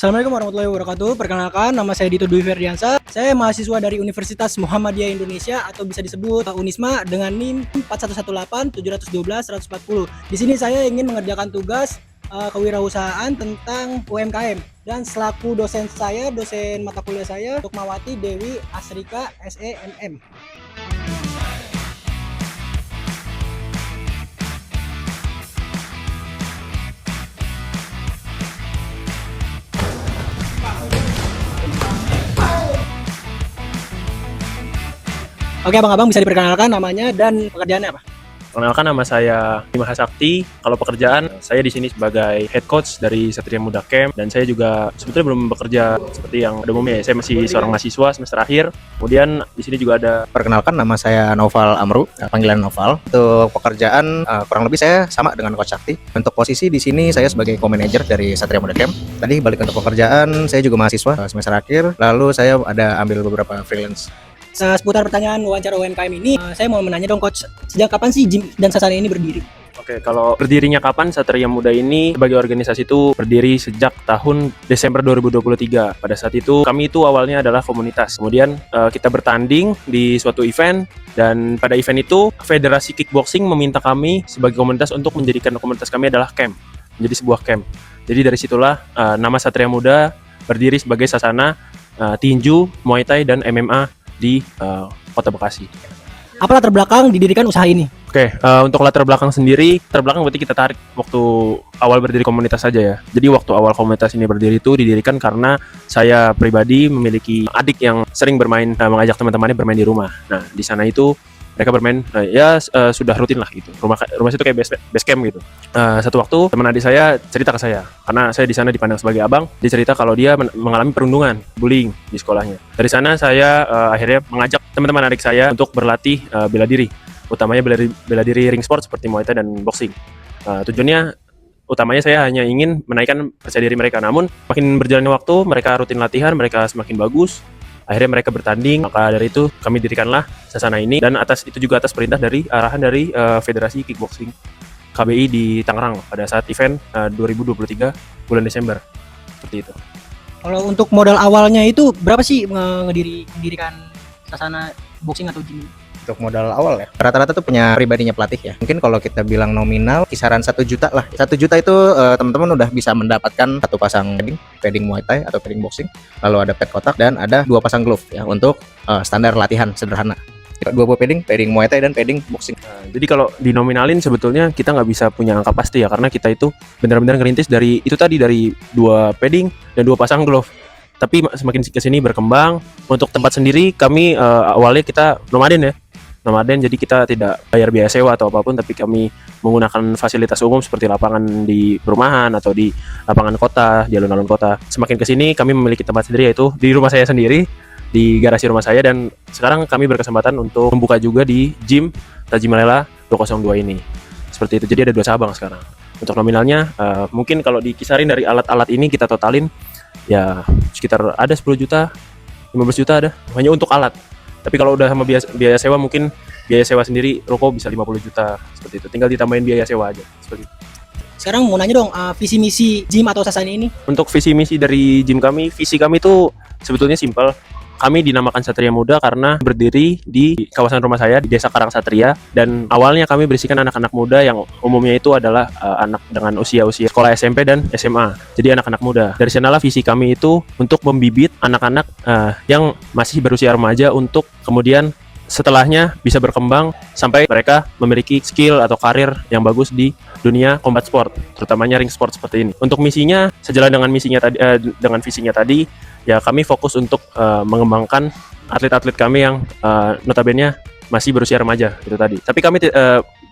Assalamualaikum warahmatullahi wabarakatuh. Perkenalkan, nama saya Dito Dwi Ferdiansa. Saya mahasiswa dari Universitas Muhammadiyah Indonesia atau bisa disebut Unisma dengan NIM 4118712140. Di sini saya ingin mengerjakan tugas kewirausahaan tentang UMKM dan selaku dosen saya, dosen mata kuliah saya, Sukmawati Dewi Asrika SEMM. Oke, abang-abang bisa diperkenalkan namanya dan pekerjaannya apa? Perkenalkan, nama saya Bima Sakti. Kalau pekerjaan, saya di sini sebagai head coach dari Satria Muda Camp, dan saya juga sebetulnya belum bekerja seperti yang ada umumnya. Saya masih seorang mahasiswa semester akhir. Kemudian di sini juga ada. Perkenalkan, nama saya Noval Amru, panggilan Noval. Untuk pekerjaan kurang lebih saya sama dengan Coach Sakti. Untuk posisi di sini saya sebagai co-manager dari Satria Muda Camp. Tadi balik untuk pekerjaan, saya juga mahasiswa semester akhir. Lalu saya ada ambil beberapa freelance. Seputar pertanyaan wawancara UMKM ini, saya mau menanya dong Coach, sejak kapan sih Gym dan Sasana ini berdiri? Oke, kalau berdirinya kapan, Satria Muda ini sebagai organisasi itu berdiri sejak tahun Desember 2023. Pada saat itu kami itu awalnya adalah komunitas. Kemudian kita bertanding di suatu event, dan pada event itu Federasi Kickboxing meminta kami sebagai komunitas untuk menjadikan komunitas kami adalah camp, menjadi sebuah camp. Jadi dari situlah nama Satria Muda berdiri sebagai Sasana Tinju, Muay Thai, dan MMA di Kota Bekasi. Apa latar belakang didirikan usaha ini? Oke, untuk latar belakang sendiri, latar belakang berarti kita tarik waktu awal berdiri komunitas saja ya. Jadi waktu awal komunitas ini berdiri itu didirikan karena saya pribadi memiliki adik yang sering bermain, mengajak teman-temannya bermain di rumah. Nah, di sana itu mereka bermain, sudah rutin lah gitu. Rumah itu kayak base camp gitu. Satu waktu teman adik saya cerita ke saya, karena saya di sana dipandang sebagai abang. Dia cerita kalau dia mengalami perundungan, bullying di sekolahnya. Dari sana saya akhirnya mengajak teman-teman adik saya untuk berlatih bela diri, utamanya bela diri ring sport seperti Muay Thai dan boxing. Tujuannya utamanya saya hanya ingin menaikkan percaya diri mereka. Namun makin berjalannya waktu, mereka rutin latihan, mereka semakin bagus. Akhirnya mereka bertanding, maka dari itu kami dirikanlah Sasana ini, dan atas itu juga atas perintah dari arahan dari Federasi Kickboxing KBI di Tangerang pada saat event 2023 bulan Desember. Seperti itu. Kalau untuk modal awalnya itu berapa sih mendirikan Sasana Boxing atau Gym? Untuk modal awal ya, rata-rata tuh punya pribadinya pelatih ya. Mungkin kalau kita bilang nominal kisaran 1 juta lah. 1 juta itu teman-teman udah bisa mendapatkan satu pasang padding Muay Thai atau padding boxing. Lalu ada pad kotak dan ada 2 pasang glove ya untuk standar latihan sederhana. 2 buah padding Muay Thai dan padding boxing. Jadi kalau dinominalin sebetulnya kita nggak bisa punya angka pasti ya, karena kita itu benar-benar ngerintis dari itu tadi, dari 2 padding dan 2 pasang glove. Tapi semakin kesini berkembang. Untuk tempat sendiri kami awalnya kita nomaden, jadi kita tidak bayar biaya sewa atau apapun, tapi kami menggunakan fasilitas umum seperti lapangan di perumahan atau di lapangan kota, di alun-alun kota. Semakin kesini kami memiliki tempat sendiri, yaitu di rumah saya sendiri, di garasi rumah saya, dan sekarang kami berkesempatan untuk membuka juga di Gym Tajimalela 202 ini. Seperti itu, jadi ada 2 cabang sekarang. Untuk nominalnya mungkin kalau dikisarin dari alat-alat ini kita totalin ya sekitar ada 10 juta, 15 juta ada, hanya untuk alat. Tapi kalau udah sama biaya sewa, mungkin biaya sewa sendiri ruko bisa 50 juta, seperti itu. Tinggal ditambahin biaya sewa aja, seperti itu. Sekarang mau nanya dong, visi misi Gym atau Sasana ini? Untuk visi misi dari Gym kami, visi kami itu sebetulnya simpel. Kami dinamakan Satria Muda karena berdiri di kawasan rumah saya di Desa Karang Satria, dan awalnya kami berisikan anak-anak muda yang umumnya itu adalah anak dengan usia sekolah SMP dan SMA. Jadi anak-anak muda. Dari sanalah visi kami itu untuk membibit anak-anak yang masih berusia remaja untuk kemudian setelahnya bisa berkembang sampai mereka memiliki skill atau karir yang bagus di dunia combat sport, terutamanya ring sport seperti ini. Untuk misinya, sejalan dengan dengan visinya tadi, ya kami fokus untuk mengembangkan atlet-atlet kami yang notabene masih berusia remaja itu tadi. Tapi kami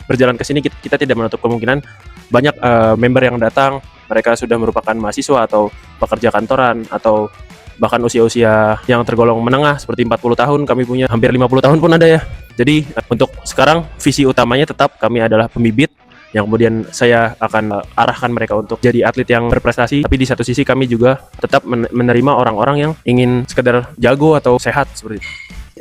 berjalan ke sini, kita tidak menutup kemungkinan banyak member yang datang, mereka sudah merupakan mahasiswa atau pekerja kantoran atau bahkan usia-usia yang tergolong menengah seperti 40 tahun, kami punya hampir 50 tahun pun ada ya. Jadi untuk sekarang visi utamanya tetap kami adalah pembibit, yang kemudian saya akan arahkan mereka untuk jadi atlet yang berprestasi. Tapi di satu sisi kami juga tetap menerima orang-orang yang ingin sekedar jago atau sehat seperti itu.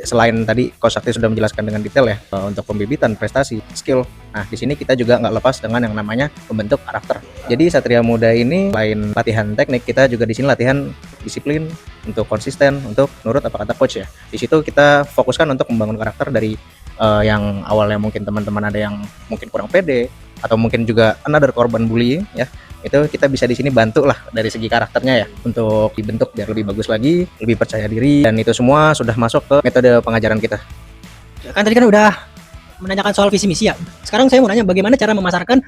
Selain tadi Coach Sakti sudah menjelaskan dengan detail ya untuk pembibitan, prestasi, skill. Nah, di sini kita juga nggak lepas dengan yang namanya membentuk karakter. Jadi Satria Muda ini selain latihan teknik, kita juga di sini latihan disiplin, untuk konsisten, untuk nurut apa kata coach ya. Di situ kita fokuskan untuk membangun karakter dari yang awalnya mungkin teman-teman ada yang mungkin kurang pede atau mungkin juga another korban bullying ya. Itu kita bisa di sini bantu lah dari segi karakternya ya untuk dibentuk biar lebih bagus lagi, lebih percaya diri, dan itu semua sudah masuk ke metode pengajaran kita. Kan tadi kan udah menanyakan soal visi misi ya. Sekarang saya mau nanya bagaimana cara memasarkan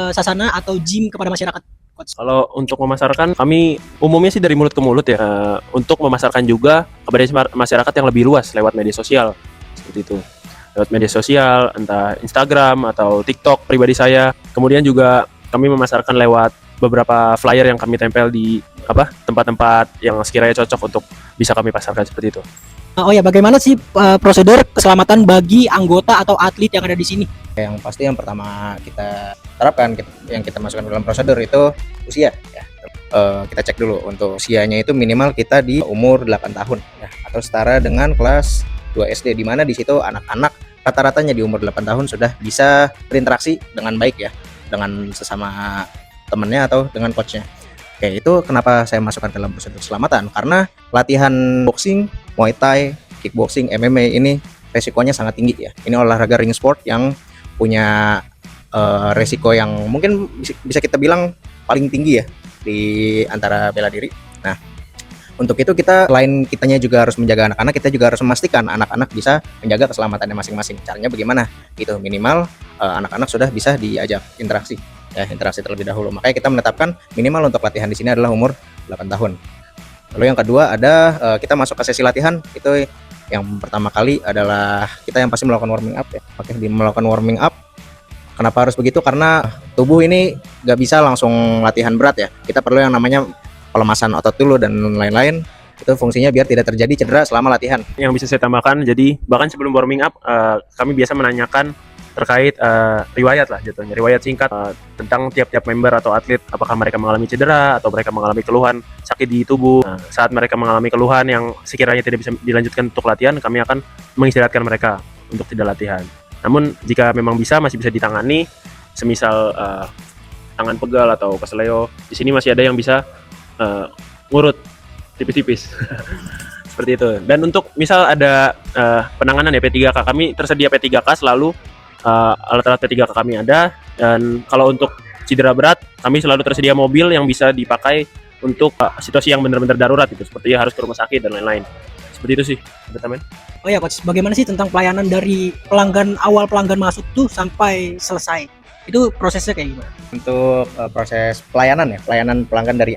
sasana atau gym kepada masyarakat, Coach? Kalau untuk memasarkan, kami umumnya sih dari mulut ke mulut ya. Untuk memasarkan juga kepada masyarakat yang lebih luas lewat media sosial seperti itu. Lewat media sosial, entah Instagram atau TikTok pribadi saya. Kemudian juga kami memasarkan lewat beberapa flyer yang kami tempel di tempat-tempat yang sekiranya cocok untuk bisa kami pasarkan seperti itu. Oh ya, bagaimana sih prosedur keselamatan bagi anggota atau atlet yang ada di sini? Yang pasti yang pertama kita terapkan, yang kita masukkan dalam prosedur itu usia ya. Kita cek dulu untuk usianya itu minimal kita di umur 8 tahun ya, atau setara dengan kelas 2 SD, di mana di situ anak-anak rata-ratanya di umur 8 tahun sudah bisa berinteraksi dengan baik ya, dengan sesama temannya atau dengan coachnya. Oke, itu kenapa saya masukkan dalam prosedur keselamatan, karena latihan boxing, Muay Thai, kickboxing, MMA ini resikonya sangat tinggi ya. Ini olahraga ring sport yang punya resiko yang mungkin bisa kita bilang paling tinggi ya di antara bela diri. Nah, untuk itu kita selain kitanya juga harus menjaga anak-anak, kita juga harus memastikan anak-anak bisa menjaga keselamatannya masing-masing. Caranya bagaimana? Gitu, minimal anak-anak sudah bisa diajak interaksi terlebih dahulu. Makanya kita menetapkan minimal untuk latihan di sini adalah umur 8 tahun. Lalu yang kedua ada kita masuk ke sesi latihan. Itu yang pertama kali adalah kita yang pasti melakukan warming up ya. Oke, melakukan warming up. Kenapa harus begitu? Karena tubuh ini nggak bisa langsung latihan berat ya. Kita perlu yang namanya pelemasan otot dulu dan lain-lain. Itu fungsinya biar tidak terjadi cedera selama latihan. Yang bisa saya tambahkan, jadi bahkan sebelum warming up, kami biasa menanyakan terkait riwayat lah jatuhnya, riwayat singkat tentang tiap-tiap member atau atlet, apakah mereka mengalami cedera atau mereka mengalami keluhan sakit di tubuh. Saat mereka mengalami keluhan yang sekiranya tidak bisa dilanjutkan untuk latihan, kami akan mengistirahatkan mereka untuk tidak latihan. Namun jika memang masih bisa ditangani, semisal tangan pegal atau keseleo, di sini masih ada yang bisa ngurut tipis-tipis seperti itu. Dan untuk misal ada penanganan ya P3K, kami tersedia P3K selalu, alat-alat P3K kami ada. Dan kalau untuk cedera berat, kami selalu tersedia mobil yang bisa dipakai untuk situasi yang benar-benar darurat itu, seperti harus ke rumah sakit dan lain-lain. Seperti itu sih, teman-teman. Oh ya, Coach, bagaimana sih tentang pelayanan dari awal pelanggan masuk tuh sampai selesai? Itu prosesnya kayak gimana? Untuk proses pelayanan ya, pelayanan pelanggan dari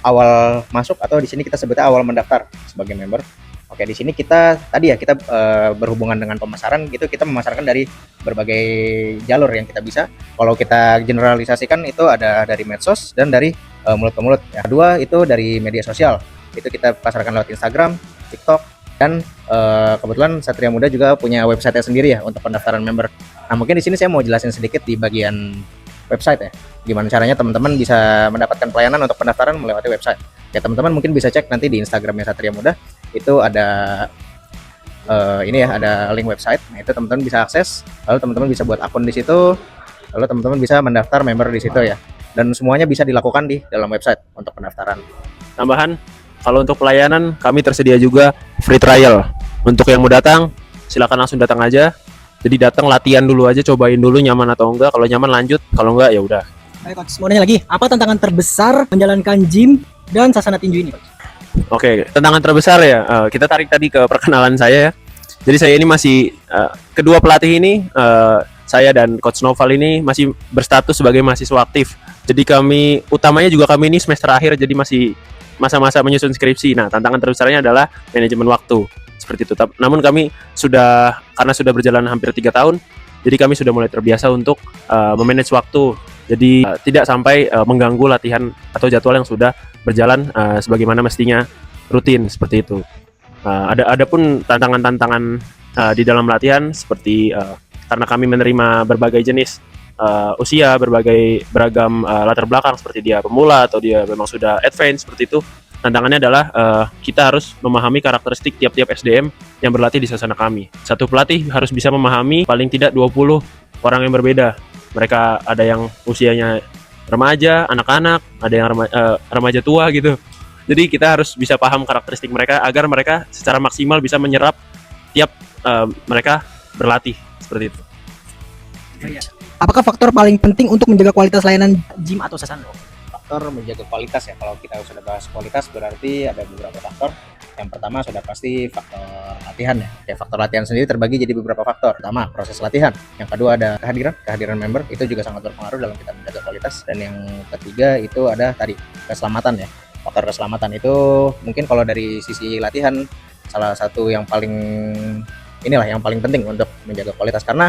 awal masuk atau di sini kita sebutnya awal mendaftar sebagai member. Oke, di sini kita berhubungan dengan pemasaran gitu, kita memasarkan dari berbagai jalur yang kita bisa. Kalau kita generalisasikan itu ada dari medsos dan dari mulut ke mulut. Ya. Kedua itu dari media sosial. Itu kita pasarkan lewat Instagram, TikTok, dan kebetulan Satria Muda juga punya website-nya sendiri ya untuk pendaftaran member. Nah, mungkin di sini saya mau jelasin sedikit di bagian website ya. Gimana caranya teman-teman bisa mendapatkan pelayanan untuk pendaftaran melewati website. Ya, teman-teman mungkin bisa cek nanti di Instagramnya Satria Muda. Itu ada ada link website. Nah, itu teman-teman bisa akses. Lalu teman-teman bisa buat akun di situ. Lalu teman-teman bisa mendaftar member di situ ya. Dan semuanya bisa dilakukan di dalam website untuk pendaftaran. Tambahan, kalau untuk pelayanan kami tersedia juga free trial. Untuk yang mau datang, silakan langsung datang aja. Jadi datang latihan dulu aja, cobain dulu nyaman atau enggak. Kalau nyaman lanjut, kalau enggak ya udah. Baik, Coach, mau nanya lagi, apa tantangan terbesar menjalankan gym dan sasana tinju ini, Coach? Oke, tantangan terbesar ya. Kita tarik tadi ke perkenalan saya ya. Jadi saya ini masih kedua pelatih ini, saya dan Coach Noval ini masih berstatus sebagai mahasiswa aktif. Jadi utamanya juga kami ini semester akhir, jadi masih masa-masa menyusun skripsi. Nah, tantangan terbesarnya adalah manajemen waktu. Seperti itu. Namun kami karena sudah berjalan hampir 3 tahun, jadi kami sudah mulai terbiasa untuk memanage waktu. Jadi tidak sampai mengganggu latihan atau jadwal yang sudah berjalan sebagaimana mestinya rutin seperti itu. Ada pun tantangan-tantangan di dalam latihan seperti karena kami menerima berbagai jenis usia, beragam latar belakang seperti dia pemula atau dia memang sudah advance seperti itu. tantangannya adalah kita harus memahami karakteristik tiap-tiap SDM yang berlatih di sasana kami. Satu pelatih harus bisa memahami paling tidak 20 orang yang berbeda. Mereka ada yang usianya remaja, anak-anak, ada yang remaja tua gitu. Jadi kita harus bisa paham karakteristik mereka agar mereka secara maksimal bisa menyerap tiap mereka berlatih seperti itu. Apakah faktor paling penting untuk menjaga kualitas layanan gym atau sasana? Faktor menjaga kualitas ya, kalau kita sudah bahas kualitas berarti ada beberapa faktor. Yang pertama sudah pasti faktor latihan ya. Faktor latihan sendiri terbagi jadi beberapa faktor. Pertama, proses latihan. Yang kedua ada kehadiran member, itu juga sangat berpengaruh dalam kita menjaga kualitas. Dan yang ketiga itu ada tadi keselamatan ya. Faktor keselamatan itu mungkin kalau dari sisi latihan salah satu yang paling penting untuk menjaga kualitas, karena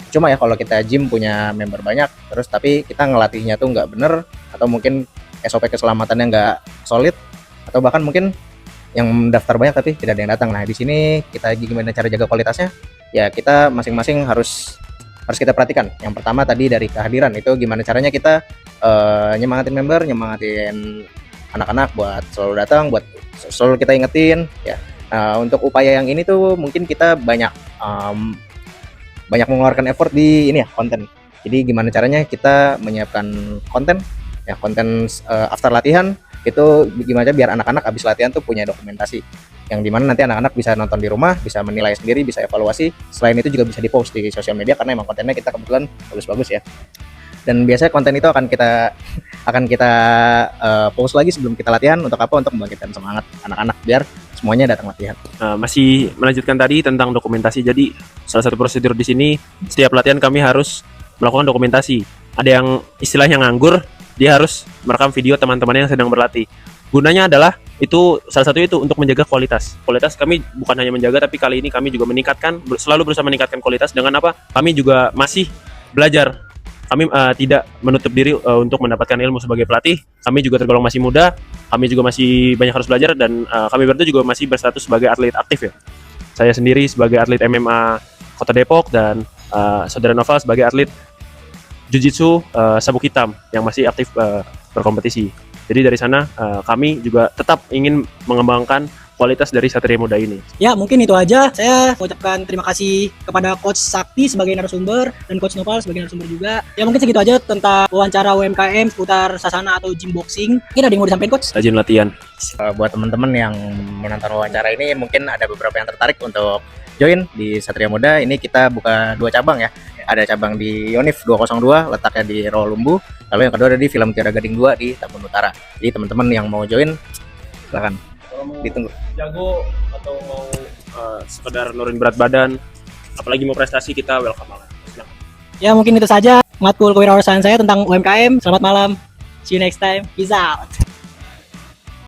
cuma ya kalau kita gym punya member banyak terus tapi kita ngelatihnya tuh nggak bener, atau mungkin SOP keselamatannya nggak solid, atau bahkan mungkin yang mendaftar banyak tapi tidak ada yang datang. Nah di sini kita gimana cara jaga kualitasnya ya, kita masing-masing harus kita perhatikan. Yang pertama tadi dari kehadiran, itu gimana caranya kita nyemangatin member, nyemangatin anak-anak buat selalu datang, buat selalu kita ingetin ya. Nah, untuk upaya yang ini tuh mungkin kita banyak mengeluarkan effort di ini ya, konten. Jadi gimana caranya kita menyiapkan konten ya, konten after latihan itu gimana biar anak-anak habis latihan tuh punya dokumentasi yang dimana nanti anak-anak bisa nonton di rumah, bisa menilai sendiri, bisa evaluasi. Selain itu juga bisa dipost di sosial media karena emang kontennya kita kebetulan bagus-bagus ya. Dan biasanya konten itu akan kita post lagi sebelum kita latihan. Untuk apa? Untuk membangkitkan semangat anak-anak biar semuanya datang latihan. Masih melanjutkan tadi tentang dokumentasi. Jadi salah satu prosedur di sini, setiap latihan kami harus melakukan dokumentasi. Ada yang istilahnya nganggur, dia harus merekam video teman-temannya yang sedang berlatih. Gunanya adalah itu salah satu itu untuk menjaga kualitas. Kualitas kami bukan hanya menjaga, tapi kali ini kami juga meningkatkan, selalu berusaha meningkatkan kualitas dengan apa? Kami juga masih belajar. Kami tidak menutup diri untuk mendapatkan ilmu sebagai pelatih. Kami juga tergolong masih muda, kami juga masih banyak harus belajar, dan kami berdua juga masih berstatus sebagai atlet aktif ya. Saya sendiri sebagai atlet MMA Kota Depok, dan saudara Noval sebagai atlet Jiu-Jitsu Sabuk Hitam yang masih aktif berkompetisi. Jadi dari sana kami juga tetap ingin mengembangkan kualitas dari Satria Muda ini. Ya, mungkin itu aja. Saya mengucapkan terima kasih kepada Coach Sakti sebagai narasumber dan Coach Noval sebagai narasumber juga. Ya, mungkin segitu aja tentang wawancara UMKM seputar sasana atau gym boxing. Mungkin ada yang mau disampaikan, Coach? Rajin latihan. Buat teman-teman yang menonton wawancara ini, mungkin ada beberapa yang tertarik untuk join di Satria Muda. Ini kita buka 2 cabang ya. Ada cabang di Yonif 202, letaknya di Rawalumbu. Lalu yang kedua ada di Film Tiara Gading 2 di Tambun Utara. Jadi teman-teman yang mau join, silakan ditunggu. Jago atau mau sekedar nurunin berat badan, apalagi mau prestasi, kita welcome banget. Ya, mungkin itu saja matkul kewirausahaan saya tentang UMKM. Selamat malam. See you next time. Peace out.